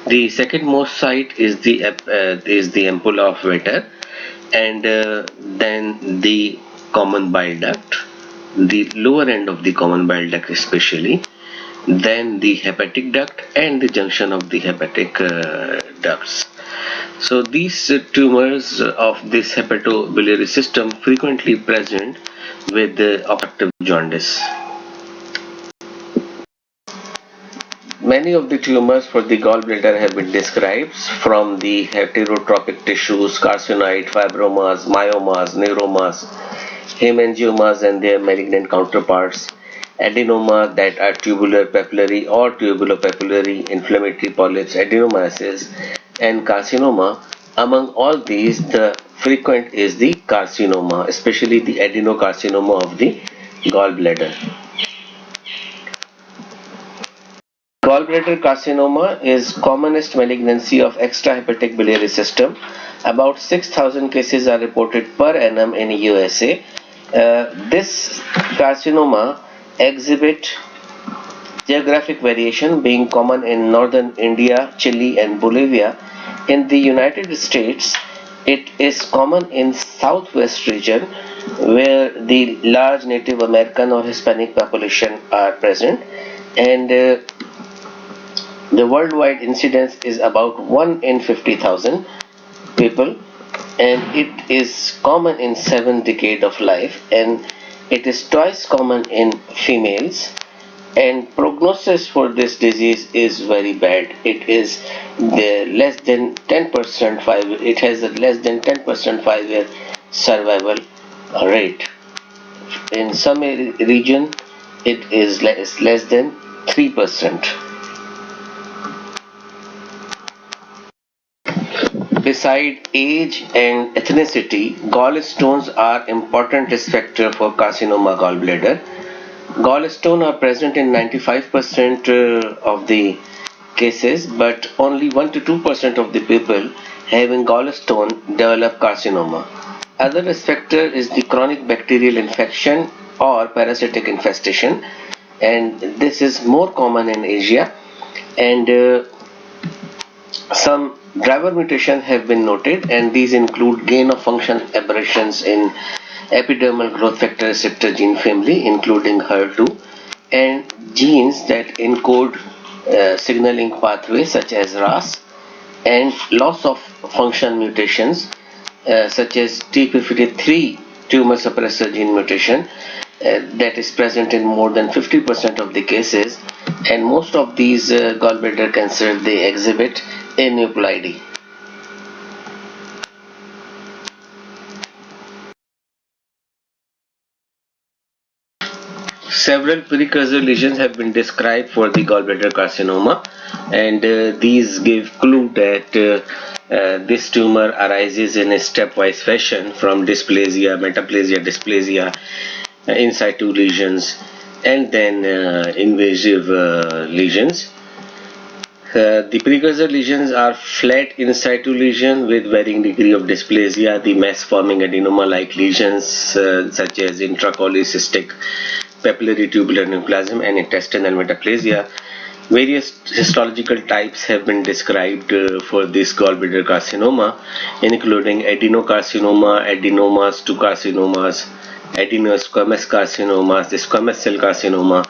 The second most site is the ampulla of Vater, and then the common bile duct, the lower end of the common bile duct especially, then the hepatic duct and the junction of the hepatic ducts. So these tumors of this hepatobiliary system frequently present with obstructive jaundice. Many of the tumors for the gallbladder have been described, from the heterotrophic tissues, carcinoid, fibromas, myomas, neuromas, hemangiomas and their malignant counterparts, adenoma that are tubular papillary or tubulopapillary, inflammatory polyps, adenomyosis, and carcinoma. Among all these, the frequent is the carcinoma, especially the adenocarcinoma of the gallbladder. Gallbladder carcinoma is commonest malignancy of extrahepatic biliary system. About 6,000 cases are reported per annum in USA. This carcinoma exhibit geographic variation, being common in northern India, Chile and Bolivia. In the United States, it is common in southwest region where the large Native American or Hispanic population are present, and the worldwide incidence is about 1 in 50,000 people, and it is common in 7 decades of life, and it is twice common in females, and prognosis for this disease is very bad. It is less than 10%. It has a less than 10% 5-year survival rate. In some region, it is less than 3%. Beside age and ethnicity, gallstones are important risk factor for carcinoma gallbladder. Gallstones are present in 95% of the cases, but only 1 to 2% of the people having gallstone develop carcinoma. Other risk factor is the chronic bacterial infection or parasitic infestation, and this is more common in Asia, and some driver mutations have been noted, and these include gain of function aberrations in epidermal growth factor receptor gene family, including HER2, and genes that encode signaling pathways such as RAS, and loss of function mutations such as TP53 tumor suppressor gene mutation that is present in more than 50% of the cases, and most of these gallbladder cancer, they exhibit aneuploidy. Several precursor lesions have been described for the gallbladder carcinoma, and these give clue that this tumor arises in a stepwise fashion from dysplasia, metaplasia, dysplasia, in situ lesions, and then invasive lesions. The precursor lesions are flat in situ lesion with varying degree of dysplasia, the mass forming adenoma-like lesions such as intracholecystic papillary tubular neoplasm and intestinal metaplasia. Various histological types have been described for this gallbladder carcinoma, including adenocarcinoma, adenomas to carcinomas, adenosquamous carcinomas, squamous cell carcinoma,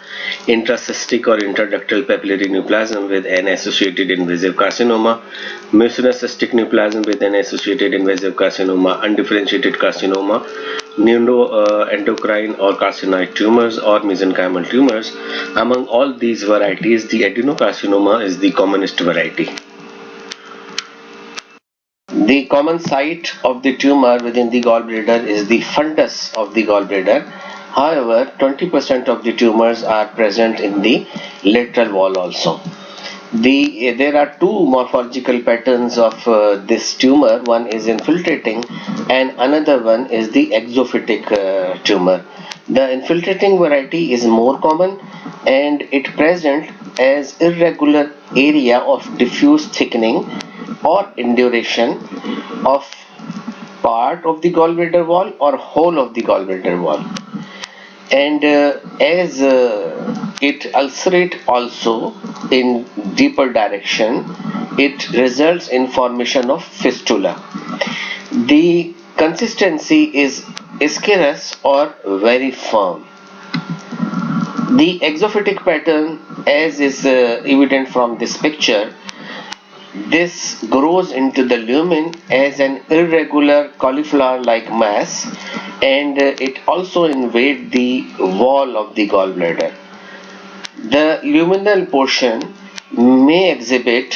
intracystic or intraductal papillary neoplasm with an associated invasive carcinoma, mucinous cystic neoplasm with an associated invasive carcinoma, undifferentiated carcinoma, neuroendocrine or carcinoid tumors, or mesenchymal tumors. Among all these varieties, the adenocarcinoma is the commonest variety. The common site of the tumor within the gallbladder is the fundus of the gallbladder. However, 20% of the tumors are present in the lateral wall also. There are two morphological patterns of this tumor. One is infiltrating and another one is the exophytic tumor. The infiltrating variety is more common, and it present as irregular area of diffuse thickening or induration of part of the gallbladder wall or whole of the gallbladder wall. and as it ulcerate also in deeper direction, it results in formation of fistula. The consistency is viscous or very firm. The exophytic pattern, as is evident from this picture, this grows into the lumen as an irregular cauliflower-like mass, and it also invades the wall of the gallbladder. The luminal portion may exhibit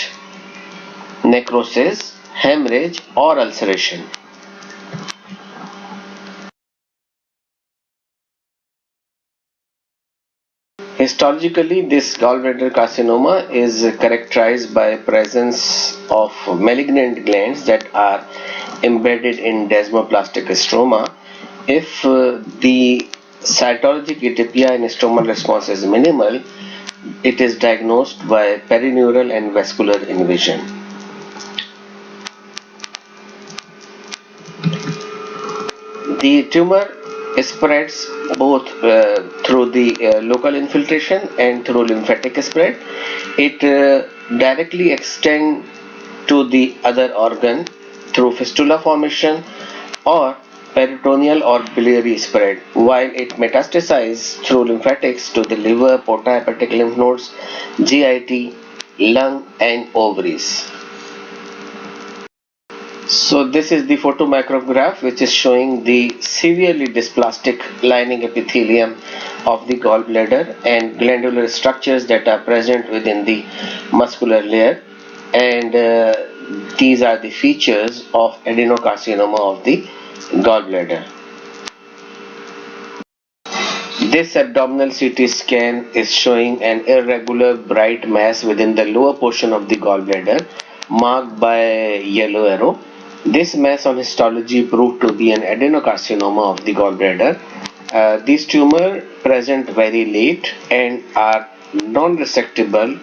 necrosis, hemorrhage, or ulceration. Histologically, this gallbladder carcinoma is characterized by presence of malignant glands that are embedded in desmoplastic stroma. If the cytologic atypia and stromal response is minimal, it is diagnosed by perineural and vascular invasion. The tumor spreads both through the local infiltration and through lymphatic spread. It directly extends to the other organ through fistula formation or peritoneal or biliary spread, while it metastasizes through lymphatics to the liver, portahepatic lymph nodes, GIT, lung, and ovaries. So this is the photomicrograph which is showing the severely dysplastic lining epithelium of the gallbladder and glandular structures that are present within the muscular layer, and these are the features of adenocarcinoma of the gallbladder. This abdominal CT scan is showing an irregular bright mass within the lower portion of the gallbladder marked by a yellow arrow. This mass on histology proved to be an adenocarcinoma of the gallbladder. These tumors present very late and are non-resectable,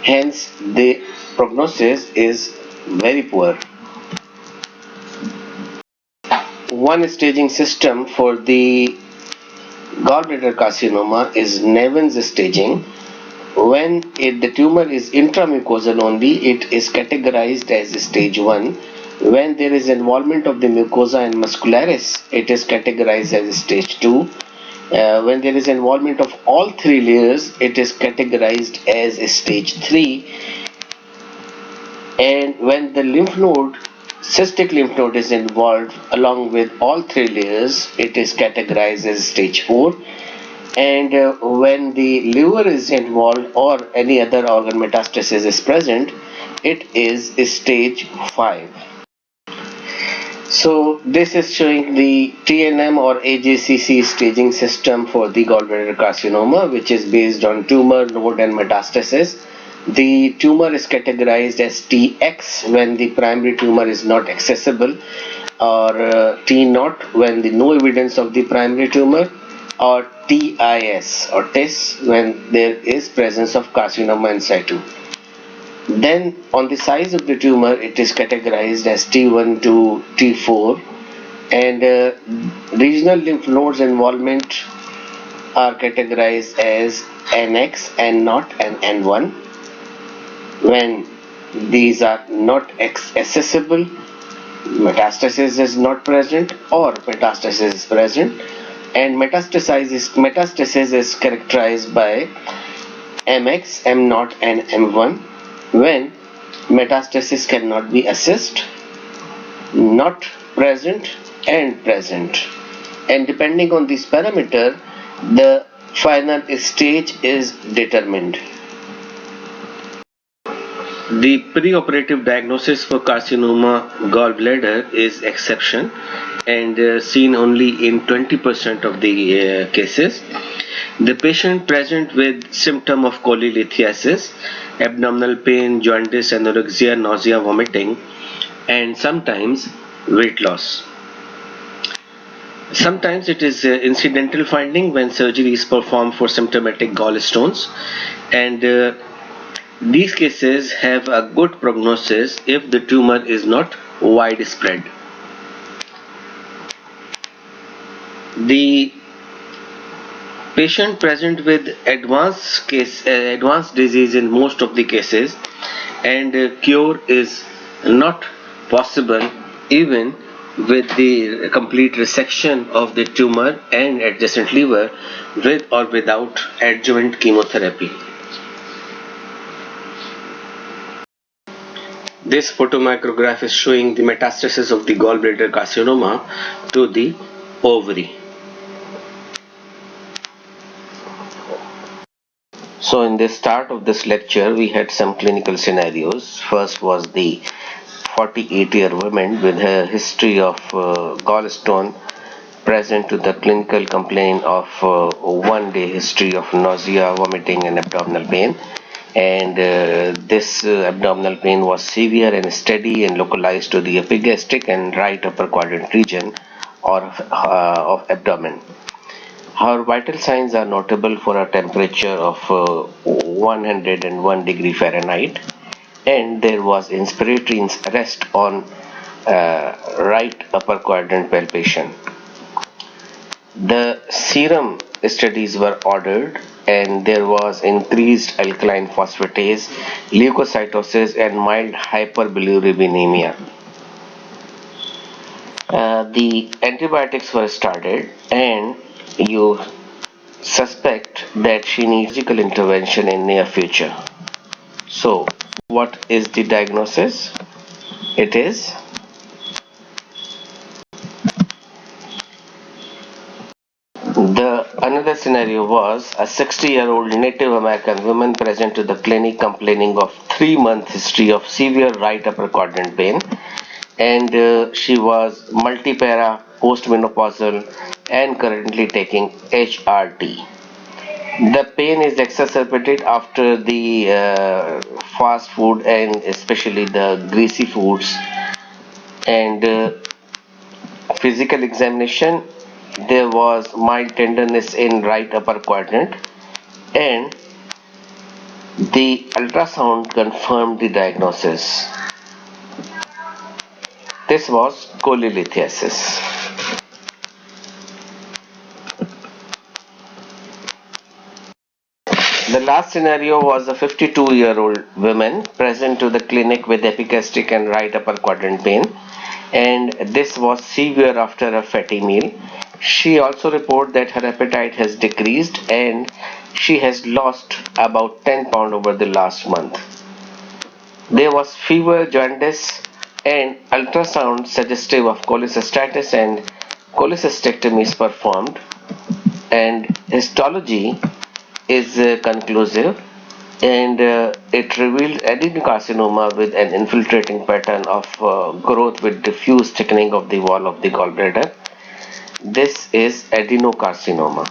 hence the prognosis is very poor. One staging system for the gallbladder carcinoma is Nevin's staging. When the tumor is intramucosal only, it is categorized as stage 1. When there is involvement of the mucosa and muscularis, it is categorized as stage 2. When there is involvement of all three layers, it is categorized as stage 3. And when the cystic lymph node is involved along with all three layers, it is categorized as stage 4. And when the liver is involved or any other organ metastasis is present, it is stage 5. So this is showing the TNM or AJCC staging system for the gallbladder carcinoma, which is based on tumor, node, and metastasis. The tumor is categorized as TX when the primary tumor is not accessible, or T0 when the no evidence of the primary tumor, or TIS or TIS when there is presence of carcinoma in situ. Then on the size of the tumor, it is categorized as T1 to T4, and regional lymph nodes involvement are categorized as NX, N0, and N1. When these are not accessible, metastasis is not present, or metastasis is present, and metastasis is characterized by MX, M0, and M1. When metastasis cannot be assessed, not present, and present, and depending on this parameter, the final stage is determined. The preoperative diagnosis for carcinoma gallbladder is exception and seen only in 20% of the cases. The patient present with symptom of cholelithiasis, abdominal pain, jaundice, anorexia, nausea, vomiting, and sometimes weight loss. Sometimes it is incidental finding when surgery is performed for symptomatic gallstones, and these cases have a good prognosis if the tumor is not widespread. The Patient present with advanced disease in most of the cases, and cure is not possible even with the complete resection of the tumor and adjacent liver, with or without adjuvant chemotherapy. This photomicrograph is showing the metastasis of the gallbladder carcinoma to the ovary. So in the start of this lecture, we had some clinical scenarios. First was the 48-year woman with a history of gallstone present to the clinical complaint of 1-day history of nausea, vomiting and abdominal pain. And this abdominal pain was severe and steady and localized to the epigastric and right upper quadrant region of abdomen. Her vital signs are notable for a temperature of 101 degree Fahrenheit, and there was inspiratory arrest on right upper quadrant palpation. The serum studies were ordered, and there was increased alkaline phosphatase, leukocytosis, and mild hyperbilirubinemia. The antibiotics were started, and you suspect that she needs surgical intervention in near future. So, what is the diagnosis? It is another scenario was a 60-year-old Native American woman present to the clinic complaining of 3-month history of severe right upper quadrant pain, and she was multipara, postmenopausal, and currently taking HRT. The pain is exacerbated after the fast food and especially the greasy foods, and physical examination, there was mild tenderness in right upper quadrant, and the ultrasound confirmed the diagnosis. This was cholelithiasis. The last scenario was a 52-year-old woman present to the clinic with epigastric and right upper quadrant pain, and this was severe after a fatty meal. She also reported that her appetite has decreased and she has lost about 10 pounds over the last month. There was fever, jaundice, and ultrasound suggestive of cholecystitis, and cholecystectomy is performed, and histology is conclusive, and it revealed adenocarcinoma with an infiltrating pattern of growth with diffuse thickening of the wall of the gallbladder. This is adenocarcinoma.